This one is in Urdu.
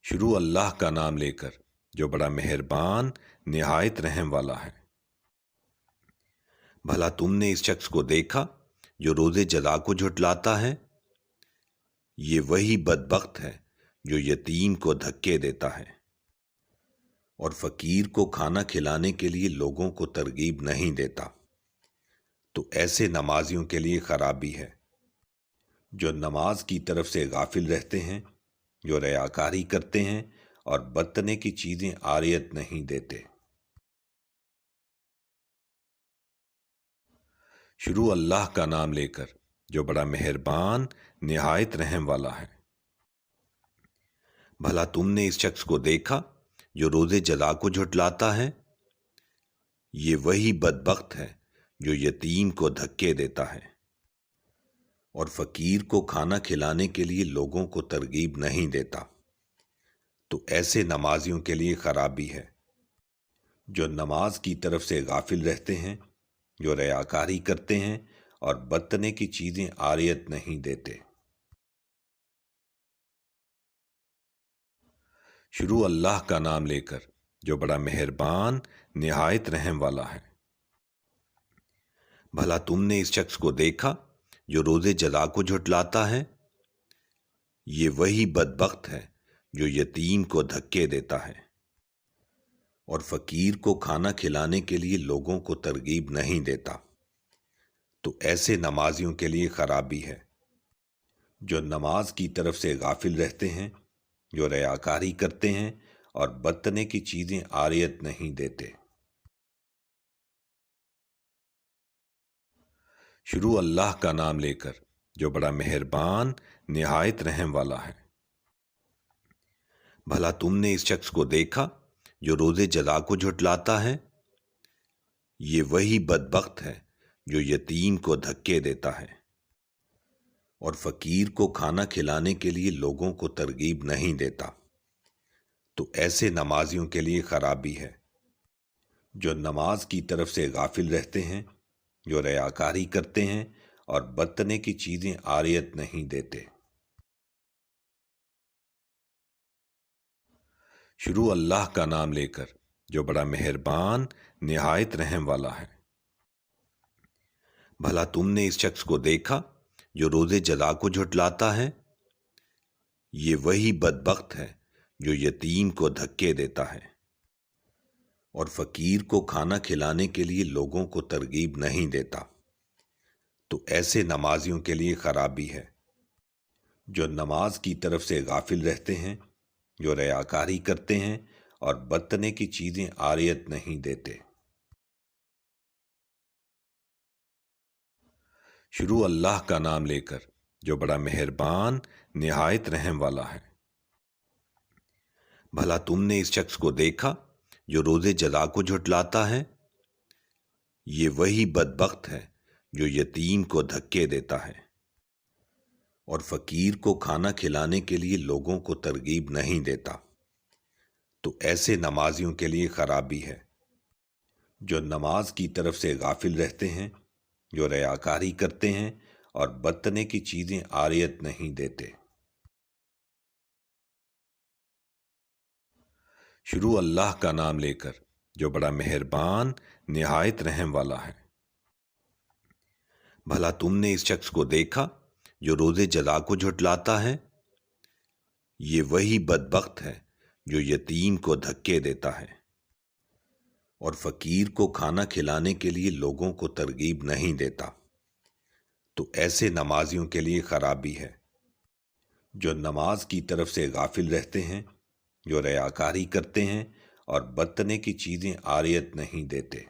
شروع اللہ کا نام لے کر جو بڑا مہربان نہایت رحم والا ہے۔ بھلا تم نے اس شخص کو دیکھا جو روز جزا کو جھٹلاتا ہے؟ یہ وہی بدبخت ہے جو یتیم کو دھکے دیتا ہے اور فقیر کو کھانا کھلانے کے لیے لوگوں کو ترغیب نہیں دیتا۔ تو ایسے نمازیوں کے لیے خرابی ہے جو نماز کی طرف سے غافل رہتے ہیں، جو ریاکاری کرتے ہیں اور بدتنے کی چیزیں عاریت نہیں دیتے۔ شروع اللہ کا نام لے کر جو بڑا مہربان نہایت رحم والا ہے۔ بھلا تم نے اس شخص کو دیکھا جو روز جزا کو جھٹلاتا ہے؟ یہ وہی بدبخت ہے جو یتیم کو دھکے دیتا ہے اور فقیر کو کھانا کھلانے کے لیے لوگوں کو ترغیب نہیں دیتا۔ تو ایسے نمازیوں کے لیے خرابی ہے جو نماز کی طرف سے غافل رہتے ہیں، جو ریاکاری کرتے ہیں اور بدتنے کی چیزیں عاریت نہیں دیتے۔ شروع اللہ کا نام لے کر جو بڑا مہربان نہایت رحم والا ہے۔ بھلا تم نے اس شخص کو دیکھا جو روز جزا کو جھٹلاتا ہے؟ یہ وہی بدبخت ہے جو یتیم کو دھکے دیتا ہے اور فقیر کو کھانا کھلانے کے لیے لوگوں کو ترغیب نہیں دیتا۔ تو ایسے نمازیوں کے لیے خرابی ہے جو نماز کی طرف سے غافل رہتے ہیں، جو ریاکاری کرتے ہیں اور بدتنے کی چیزیں عاریت نہیں دیتے۔ شروع اللہ کا نام لے کر جو بڑا مہربان نہایت رحم والا ہے۔ بھلا تم نے اس شخص کو دیکھا جو روز جزا کو جھٹلاتا ہے؟ یہ وہی بدبخت ہے جو یتیم کو دھکے دیتا ہے اور فقیر کو کھانا کھلانے کے لیے لوگوں کو ترغیب نہیں دیتا۔ تو ایسے نمازیوں کے لیے خرابی ہے جو نماز کی طرف سے غافل رہتے ہیں، جو ریاکاری کرتے ہیں اور بدتنے کی چیزیں عاریت نہیں دیتے۔ شروع اللہ کا نام لے کر جو بڑا مہربان نہایت رحم والا ہے۔ بھلا تم نے اس شخص کو دیکھا جو روز جزا کو جھٹلاتا ہے؟ یہ وہی بدبخت ہے جو یتیم کو دھکے دیتا ہے اور فقیر کو کھانا کھلانے کے لیے لوگوں کو ترغیب نہیں دیتا۔ تو ایسے نمازیوں کے لیے خرابی ہے جو نماز کی طرف سے غافل رہتے ہیں، جو ریاکاری کرتے ہیں اور بدتنے کی چیزیں عاریت نہیں دیتے۔ شروع اللہ کا نام لے کر جو بڑا مہربان نہایت رحم والا ہے۔ بھلا تم نے اس شخص کو دیکھا جو روز جزا کو جھٹلاتا ہے؟ یہ وہی بدبخت ہے جو یتیم کو دھکے دیتا ہے اور فقیر کو کھانا کھلانے کے لیے لوگوں کو ترغیب نہیں دیتا۔ تو ایسے نمازیوں کے لیے خرابی ہے جو نماز کی طرف سے غافل رہتے ہیں، جو ریاکاری کرتے ہیں اور بدتنے کی چیزیں عاریت نہیں دیتے۔ شروع اللہ کا نام لے کر جو بڑا مہربان نہایت رحم والا ہے۔ بھلا تم نے اس شخص کو دیکھا جو روز جزا کو جھٹلاتا ہے؟ یہ وہی بدبخت ہے جو یتیم کو دھکے دیتا ہے اور فقیر کو کھانا کھلانے کے لیے لوگوں کو ترغیب نہیں دیتا۔ تو ایسے نمازیوں کے لیے خرابی ہے جو نماز کی طرف سے غافل رہتے ہیں، جو ریاکاری کرتے ہیں اور بدتنے کی چیزیں عاریت نہیں دیتے۔